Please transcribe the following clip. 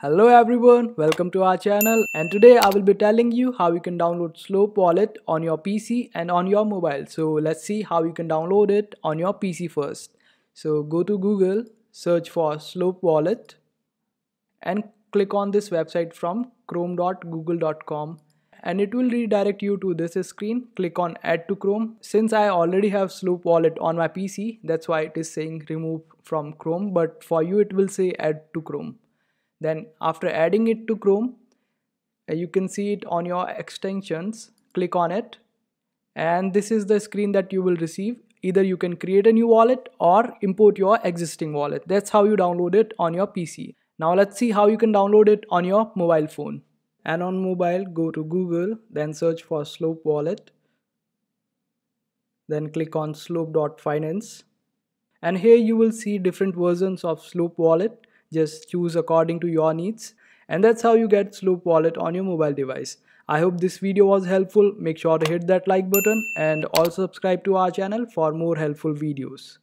Hello everyone, welcome to our channel, and today I will be telling you how you can download Slope Wallet on your PC and on your mobile. So let's see how you can download it on your PC first. So go to Google, search for Slope Wallet and click on this website from chrome.google.com, and it will redirect you to this screen. Click on add to Chrome. Since I already have Slope Wallet on my PC, that's why it is saying remove from Chrome, but for you it will say add to Chrome. Then after adding it to Chrome, you can see it on your extensions. Click on it, and this is the screen that you will receive. Either you can create a new wallet or import your existing wallet. That's how you download it on your PC. Now let's see how you can download it on your mobile phone. And on mobile, go to Google, then search for Slope Wallet, then click on slope.finance, and here you will see different versions of Slope Wallet. Just choose according to your needs, and that's how you get Slope Wallet on your mobile device. I hope this video was helpful. Make sure to hit that like button and also subscribe to our channel for more helpful videos.